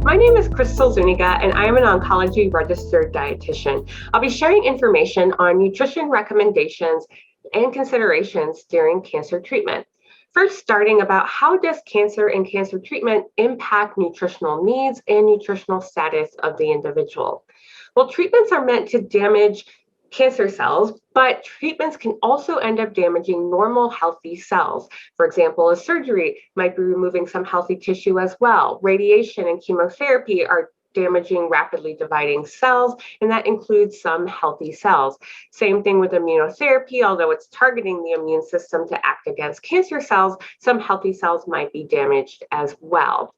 My name is Krystle Zuniga, and I am an oncology registered dietitian. I'll be sharing information on nutrition recommendations and considerations during cancer treatment. First, starting about how does cancer and cancer treatment impact nutritional needs and nutritional status of the individual? Well, treatments are meant to damage cancer cells, but treatments can also end up damaging normal healthy cells. For example, a surgery might be removing some healthy tissue as well. Radiation and chemotherapy are damaging rapidly dividing cells, and that includes some healthy cells. Same thing with immunotherapy, although it's targeting the immune system to act against cancer cells, some healthy cells might be damaged as well.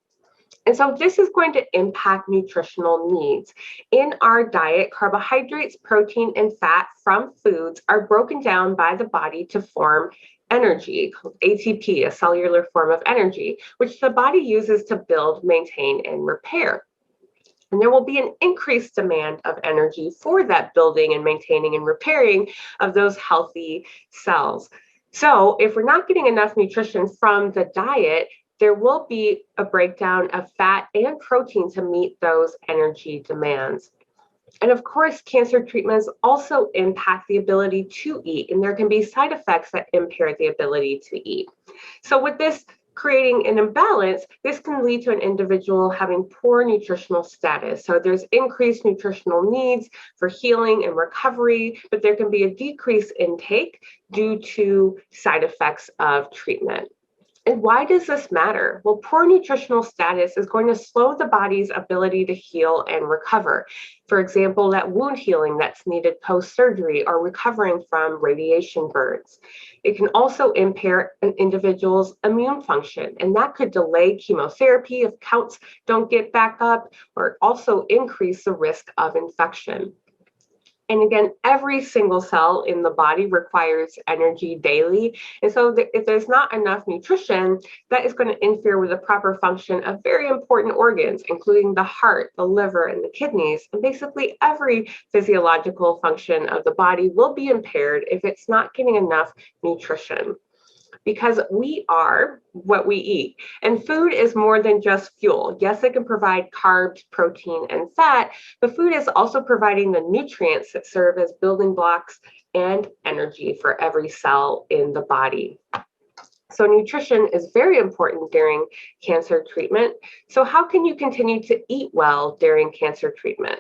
And so this is going to impact nutritional needs. In our diet, carbohydrates, protein, and fat from foods are broken down by the body to form energy, ATP, a cellular form of energy, which the body uses to build, maintain, and repair. And there will be an increased demand of energy for that building and maintaining and repairing of those healthy cells. So if we're not getting enough nutrition from the diet, there will be a breakdown of fat and protein to meet those energy demands. And of course, cancer treatments also impact the ability to eat, and there can be side effects that impair the ability to eat. So with this creating an imbalance, this can lead to an individual having poor nutritional status. So there's increased nutritional needs for healing and recovery, but there can be a decreased intake due to side effects of treatment. And why does this matter? Well, poor nutritional status is going to slow the body's ability to heal and recover. For example, that wound healing that's needed post-surgery or recovering from radiation burns. It can also impair an individual's immune function, and that could delay chemotherapy if counts don't get back up, or also increase the risk of infection. And again, every single cell in the body requires energy daily. And so if there's not enough nutrition, that is going to interfere with the proper function of very important organs, including the heart, the liver, and the kidneys. And basically every physiological function of the body will be impaired if it's not getting enough nutrition. Because we are what we eat. And food is more than just fuel. Yes, it can provide carbs, protein, and fat, but food is also providing the nutrients that serve as building blocks and energy for every cell in the body. So nutrition is very important during cancer treatment. So how can you continue to eat well during cancer treatment?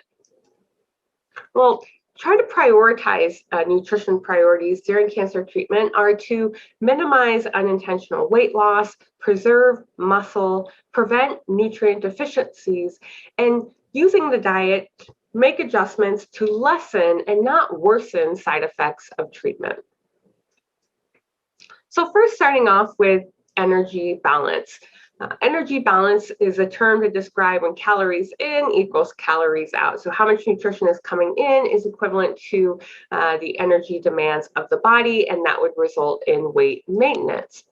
Well, try to prioritize nutrition priorities during cancer treatment are to minimize unintentional weight loss, preserve muscle, prevent nutrient deficiencies, and using the diet, make adjustments to lessen and not worsen side effects of treatment. So first, starting off with energy balance. Energy balance is a term to describe when calories in equals calories out. So how much nutrition is coming in is equivalent to the energy demands of the body, and that would result in weight maintenance.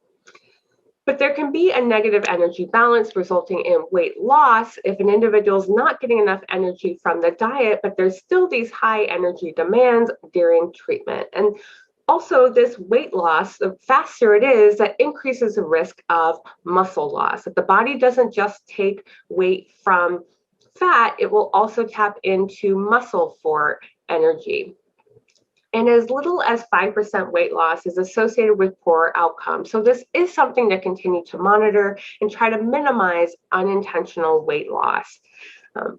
But there can be a negative energy balance resulting in weight loss if an individual is not getting enough energy from the diet, but there's still these high energy demands during treatment. And also, this weight loss, the faster it is, that increases the risk of muscle loss. If the body doesn't just take weight from fat, it will also tap into muscle for energy. And as little as 5% weight loss is associated with poor outcomes. So this is something to continue to monitor and try to minimize unintentional weight loss.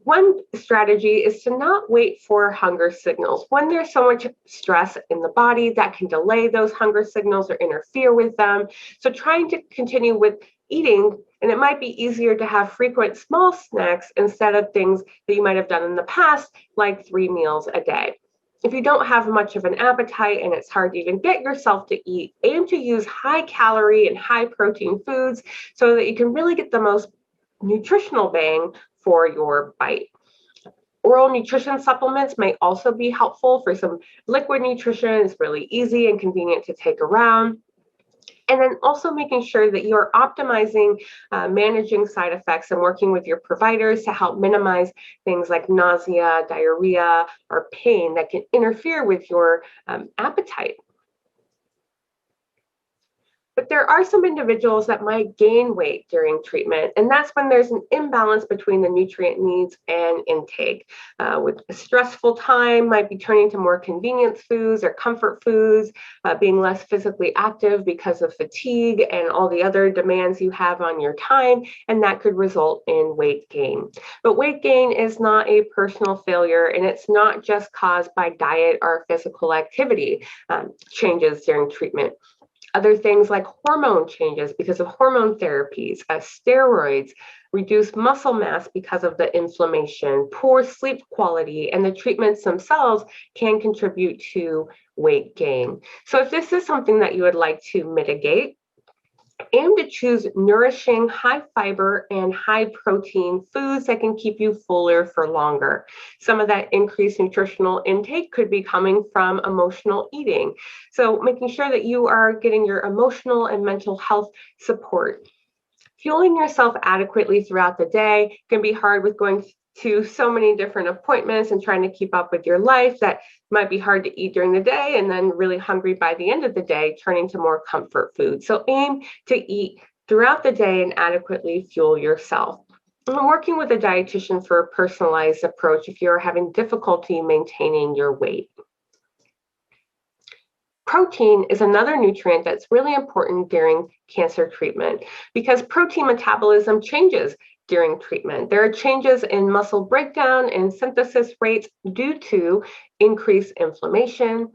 One strategy is to not wait for hunger signals. When there's so much stress in the body, that can delay those hunger signals or interfere with them. So trying to continue with eating, and it might be easier to have frequent small snacks instead of things that you might have done in the past, like 3 meals a day. If you don't have much of an appetite and it's hard to even get yourself to eat, aim to use high calorie and high protein foods so that you can really get the most nutritional bang for your bite. Oral nutrition supplements may also be helpful for some liquid nutrition. It's really easy and convenient to take around. And then also making sure that you're optimizing, managing side effects and working with your providers to help minimize things like nausea, diarrhea, or pain that can interfere with your appetite. But there are some individuals that might gain weight during treatment, and that's when there's an imbalance between the nutrient needs and intake. With a stressful time, might be turning to more convenience foods or comfort foods, being less physically active because of fatigue and all the other demands you have on your time, and that could result in weight gain. But weight gain is not a personal failure, and it's not just caused by diet or physical activity changes during treatment. Other things like hormone changes because of hormone therapies, steroids, reduced muscle mass because of the inflammation, poor sleep quality, and the treatments themselves can contribute to weight gain. So if this is something that you would like to mitigate, aim to choose nourishing, high fiber, and high protein foods that can keep you fuller for longer. Some of that increased nutritional intake could be coming from emotional eating. So making sure that you are getting your emotional and mental health support. Fueling yourself adequately throughout the day can be hard with going to so many different appointments and trying to keep up with your life. That might be hard to eat during the day and then really hungry by the end of the day, turning to more comfort food. So aim to eat throughout the day and adequately fuel yourself. And working with a dietitian for a personalized approach if you're having difficulty maintaining your weight. Protein is another nutrient that's really important during cancer treatment because protein metabolism changes during treatment. There are changes in muscle breakdown and synthesis rates due to increased inflammation.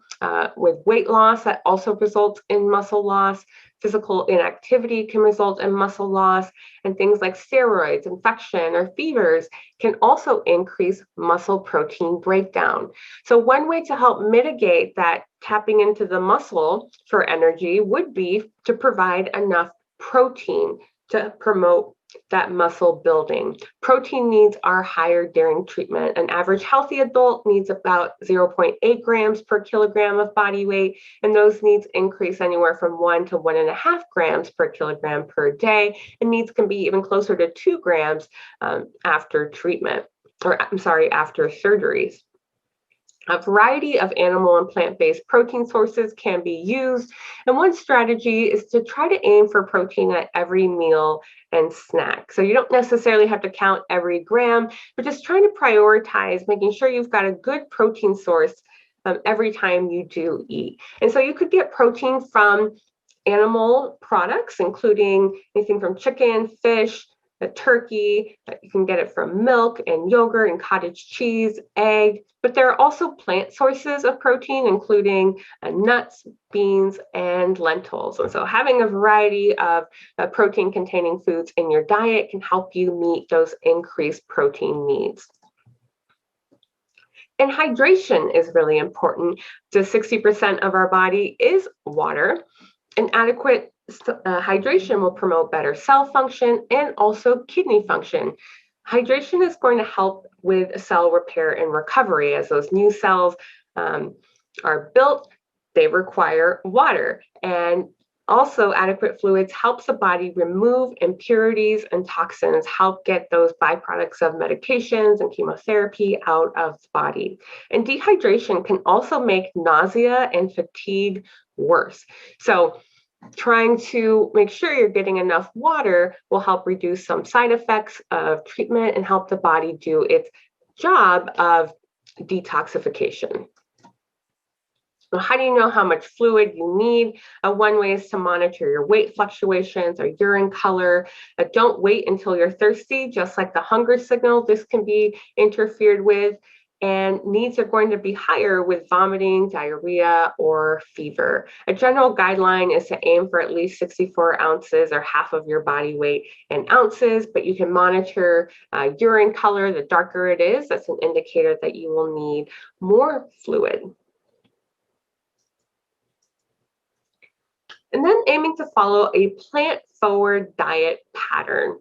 With weight loss, that also results in muscle loss. Physical inactivity can result in muscle loss, and things like steroids, infection, or fevers can also increase muscle protein breakdown. So one way to help mitigate that tapping into the muscle for energy would be to provide enough protein to promote that muscle building. Protein needs are higher during treatment. An average healthy adult needs about 0.8 grams per kilogram of body weight, and those needs increase anywhere from 1 to 1.5 grams per kilogram per day, and needs can be even closer to 2 grams after treatment, or I'm sorry, after surgeries. A variety of animal and plant-based protein sources can be used, and one strategy is to try to aim for protein at every meal and snack. So you don't necessarily have to count every gram, but just trying to prioritize making sure you've got a good protein source every time you do eat. And so you could get protein from animal products, including anything from chicken, fish, the turkey. You can get it from milk and yogurt and cottage cheese, egg, but there are also plant sources of protein, including nuts, beans, and lentils. And so having a variety of protein-containing foods in your diet can help you meet those increased protein needs. And hydration is really important. So 60% of our body is water, and adequate hydration will promote better cell function and also kidney function. Hydration is going to help with cell repair and recovery. As those new cells are built, they require water. And also, adequate fluids helps the body remove impurities and toxins, help get those byproducts of medications and chemotherapy out of the body. And dehydration can also make nausea and fatigue worse. So trying to make sure you're getting enough water will help reduce some side effects of treatment and help the body do its job of detoxification. So how do you know how much fluid you need? One way is to monitor your weight fluctuations or urine color. Don't wait until you're thirsty, just like the hunger signal. This can be interfered with. And needs are going to be higher with vomiting, diarrhea, or fever. A general guideline is to aim for at least 64 ounces or half of your body weight in ounces, but you can monitor urine color. The darker it is, that's an indicator that you will need more fluid. And then aiming to follow a plant-forward diet pattern.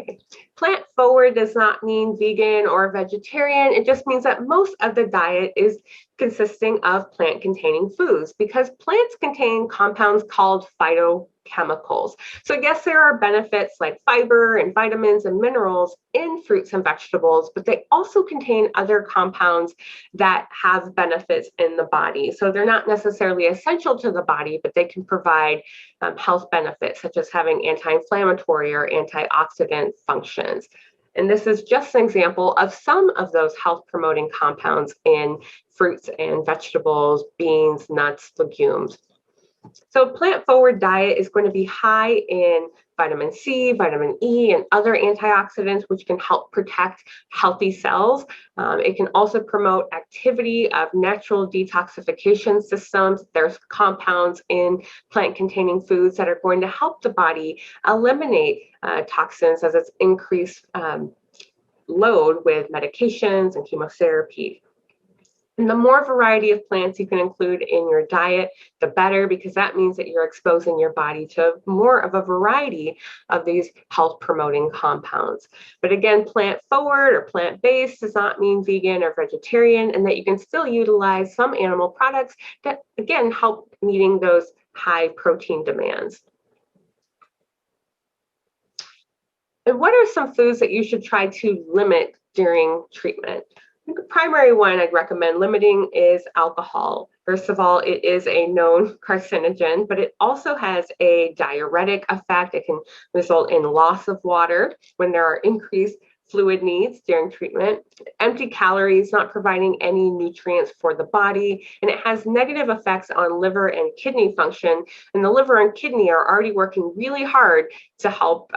Okay. plant forward does not mean vegan or vegetarian. It just means that most of the diet is consisting of plant containing foods because plants contain compounds called phytochemicals. So yes, there are benefits like fiber and vitamins and minerals in fruits and vegetables, but they also contain other compounds that have benefits in the body. So they're not necessarily essential to the body, but they can provide health benefits such as having anti-inflammatory or antioxidant functions. And this is just an example of some of those health promoting compounds in fruits and vegetables, beans, nuts, legumes. So plant-forward diet is going to be high in vitamin C, vitamin E, and other antioxidants, which can help protect healthy cells. It can also promote activity of natural detoxification systems. There's compounds in plant-containing foods that are going to help the body eliminate toxins as it's increased load with medications and chemotherapy. And the more variety of plants you can include in your diet, the better, because that means that you're exposing your body to more of a variety of these health promoting compounds. But again, plant forward or plant based does not mean vegan or vegetarian, and that you can still utilize some animal products that, again, help meeting those high protein demands. And what are some foods that you should try to limit during treatment? The primary one I'd recommend limiting is alcohol. First of all, it is a known carcinogen, but it also has a diuretic effect. It can result in loss of water when there are increased fluid needs during treatment. Empty calories, not providing any nutrients for the body, and it has negative effects on liver and kidney function. And the liver and kidney are already working really hard to help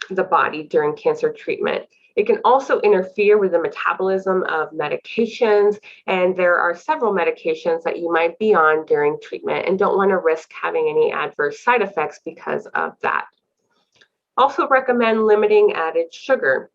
the body during cancer treatment. It can also interfere with the metabolism of medications, and there are several medications that you might be on during treatment and don't want to risk having any adverse side effects because of that. Also recommend limiting added sugar.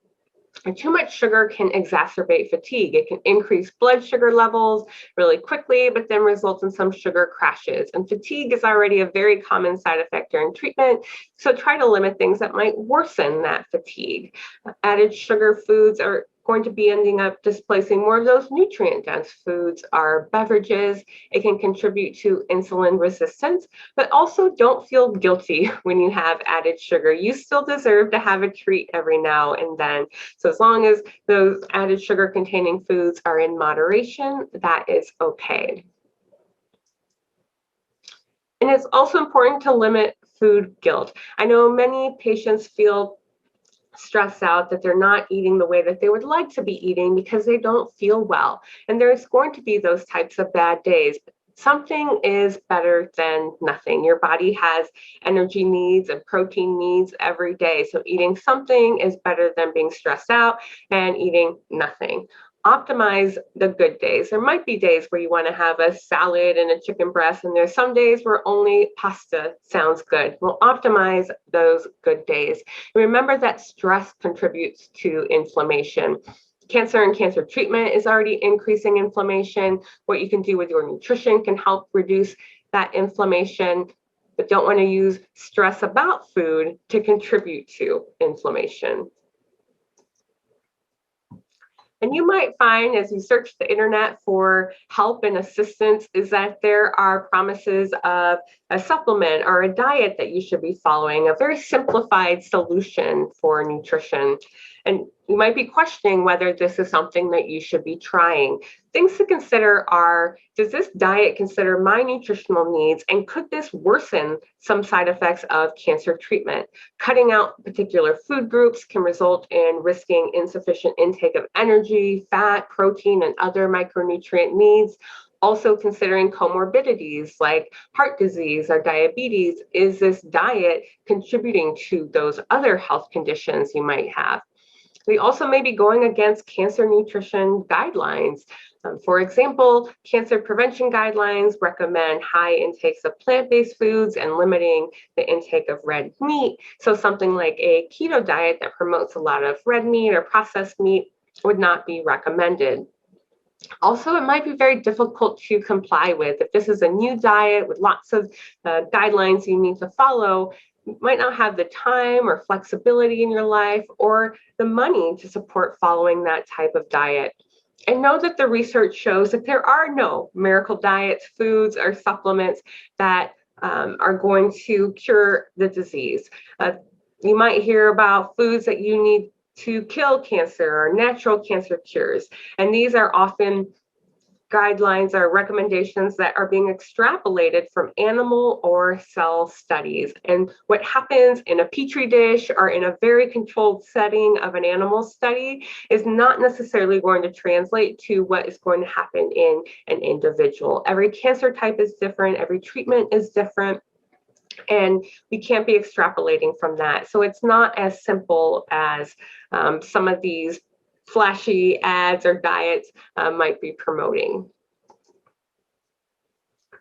And too much sugar can exacerbate fatigue. It can increase blood sugar levels really quickly, but then result in some sugar crashes. And fatigue is already a very common side effect during treatment, so try to limit things that might worsen that fatigue. Added sugar foods are going to be ending up displacing more of those nutrient-dense foods. Our beverages, it can contribute to insulin resistance, but also don't feel guilty when you have added sugar. You still deserve to have a treat every now and then. So as long as those added sugar-containing foods are in moderation, that is okay. And it's also important to limit food guilt. I know many patients feel stressed out that they're not eating the way that they would like to be eating because they don't feel well. And there's going to be those types of bad days. Something is better than nothing. Your body has energy needs and protein needs every day. So eating something is better than being stressed out and eating nothing. Optimize the good days. There might be days where you want to have a salad and a chicken breast, and there's some days where only pasta sounds good. We'll optimize those good days. And remember that stress contributes to inflammation. Cancer and cancer treatment is already increasing inflammation. What you can do with your nutrition can help reduce that inflammation, but don't want to use stress about food to contribute to inflammation. And you might find as you search the internet for help and assistance is that there are promises of a supplement or a diet that you should be following, a very simplified solution for nutrition. And you might be questioning whether this is something that you should be trying. Things to consider are, does this diet consider my nutritional needs, and could this worsen some side effects of cancer treatment? Cutting out particular food groups can result in risking insufficient intake of energy, fat, protein, and other micronutrient needs. Also considering comorbidities like heart disease or diabetes. Is this diet contributing to those other health conditions you might have? We also may be going against cancer nutrition guidelines. For example, cancer prevention guidelines recommend high intakes of plant-based foods and limiting the intake of red meat. So something like a keto diet that promotes a lot of red meat or processed meat would not be recommended. Also, it might be very difficult to comply with. If this is a new diet with lots of guidelines you need to follow, you might not have the time or flexibility in your life or the money to support following that type of diet. And know that the research shows that there are no miracle diets, foods, or supplements that are going to cure the disease. You might hear about foods that you need to kill cancer or natural cancer cures. And these are often guidelines or recommendations that are being extrapolated from animal or cell studies. And what happens in a petri dish or in a very controlled setting of an animal study is not necessarily going to translate to what is going to happen in an individual. Every cancer type is different, every treatment is different, and we can't be extrapolating from that. So it's not as simple as some of these flashy ads or diets might be promoting.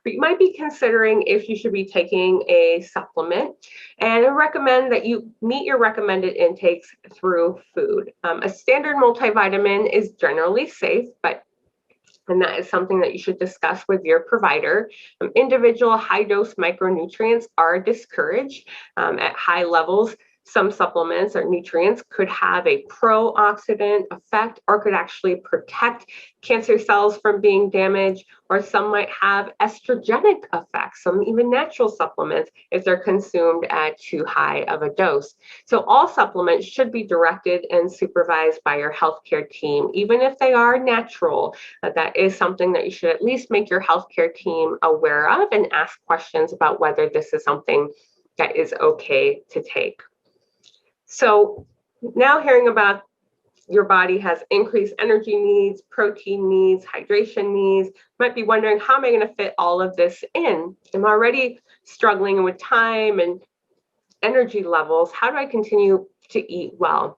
But you might be considering if you should be taking a supplement, and I recommend that you meet your recommended intakes through food. A standard multivitamin is generally safe, and that is something that you should discuss with your provider. Individual high-dose micronutrients are discouraged at high levels. Some supplements or nutrients could have a pro-oxidant effect or could actually protect cancer cells from being damaged, or some might have estrogenic effects, some even natural supplements if they're consumed at too high of a dose. So all supplements should be directed and supervised by your healthcare team, even if they are natural. That is something that you should at least make your healthcare team aware of and ask questions about whether this is something that is okay to take. So now hearing about your body has increased energy needs, protein needs, hydration needs, might be wondering, how am I going to fit all of this in? I'm already struggling with time and energy levels. How do I continue to eat well?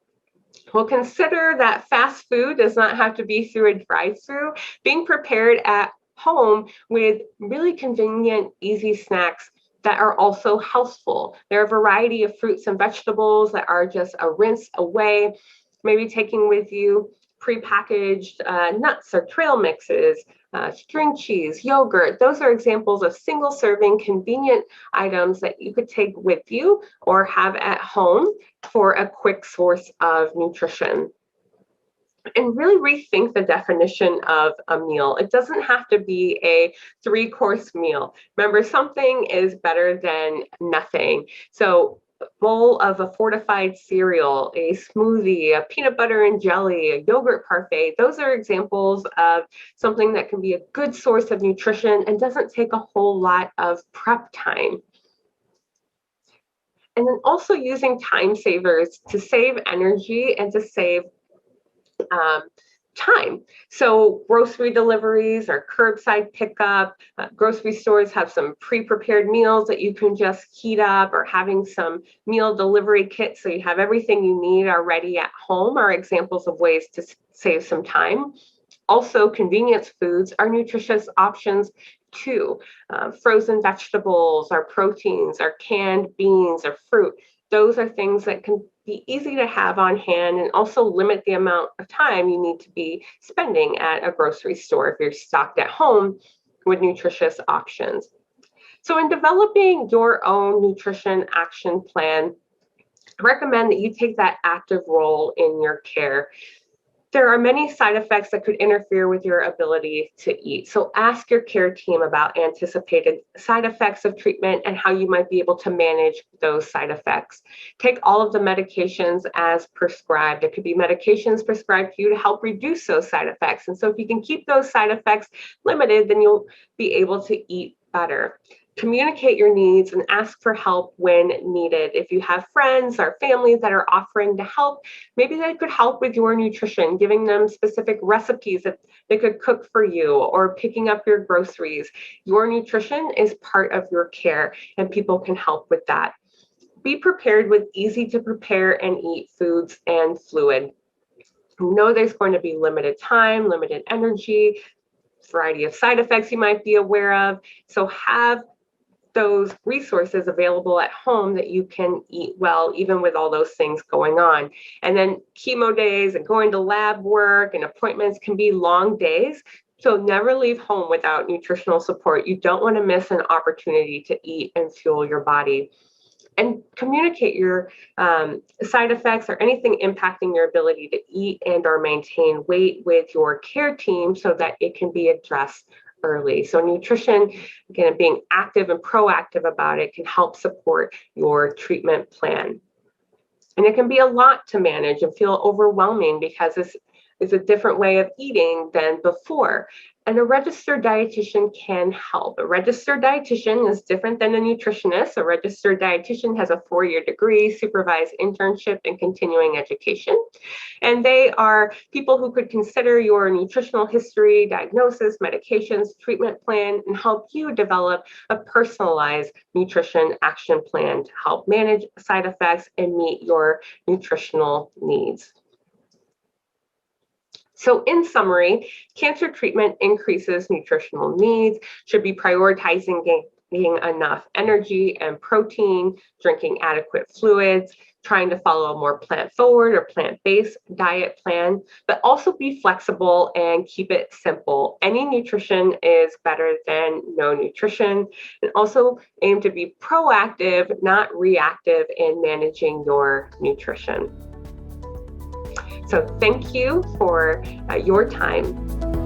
Well, consider that fast food does not have to be through a drive-through. Being prepared at home with really convenient, easy snacks that are also healthful. There are a variety of fruits and vegetables that are just a rinse away. Maybe taking with you prepackaged nuts or trail mixes, string cheese, yogurt. Those are examples of single serving convenient items that you could take with you or have at home for a quick source of nutrition. And really rethink the definition of a meal. It doesn't have to be a 3-course meal. Remember, something is better than nothing. So a bowl of a fortified cereal, a smoothie, a peanut butter and jelly, a yogurt parfait, those are examples of something that can be a good source of nutrition and doesn't take a whole lot of prep time. And then also using time savers to save energy and to save time. So grocery deliveries or curbside pickup, grocery stores have some pre-prepared meals that you can just heat up, or having some meal delivery kits so you have everything you need already at home are examples of ways to save some time. Also, convenience foods are nutritious options too. Frozen vegetables, or proteins, or canned beans, or fruit. Those are things that can be easy to have on hand and also limit the amount of time you need to be spending at a grocery store if you're stocked at home with nutritious options. So in developing your own nutrition action plan, I recommend that you take that active role in your care. There are many side effects that could interfere with your ability to eat. So ask your care team about anticipated side effects of treatment and how you might be able to manage those side effects. Take all of the medications as prescribed. There could be medications prescribed to you to help reduce those side effects. And so if you can keep those side effects limited, then you'll be able to eat better. Communicate your needs and ask for help when needed. If you have friends or family that are offering to help, maybe they could help with your nutrition, giving them specific recipes that they could cook for you, or picking up your groceries. Your nutrition is part of your care, and people can help with that. Be prepared with easy to prepare and eat foods and fluid. Know there's going to be limited time, limited energy, variety of side effects you might be aware of. So have those resources available at home that you can eat well, even with all those things going on. And then chemo days and going to lab work and appointments can be long days. So never leave home without nutritional support. You don't want to miss an opportunity to eat and fuel your body. and communicate your side effects or anything impacting your ability to eat and or maintain weight with your care team so that it can be addressed early. So nutrition, again, being active and proactive about it can help support your treatment plan. And it can be a lot to manage and feel overwhelming because this is a different way of eating than before. And a registered dietitian can help. A registered dietitian is different than a nutritionist. A registered dietitian has a 4-year degree, supervised internship, and continuing education. And they are people who could consider your nutritional history, diagnosis, medications, treatment plan, and help you develop a personalized nutrition action plan to help manage side effects and meet your nutritional needs. So in summary, cancer treatment increases nutritional needs, should be prioritizing getting enough energy and protein, drinking adequate fluids, trying to follow a more plant-forward or plant-based diet plan, but also be flexible and keep it simple. Any nutrition is better than no nutrition, and also aim to be proactive, not reactive in managing your nutrition. So thank you for your time.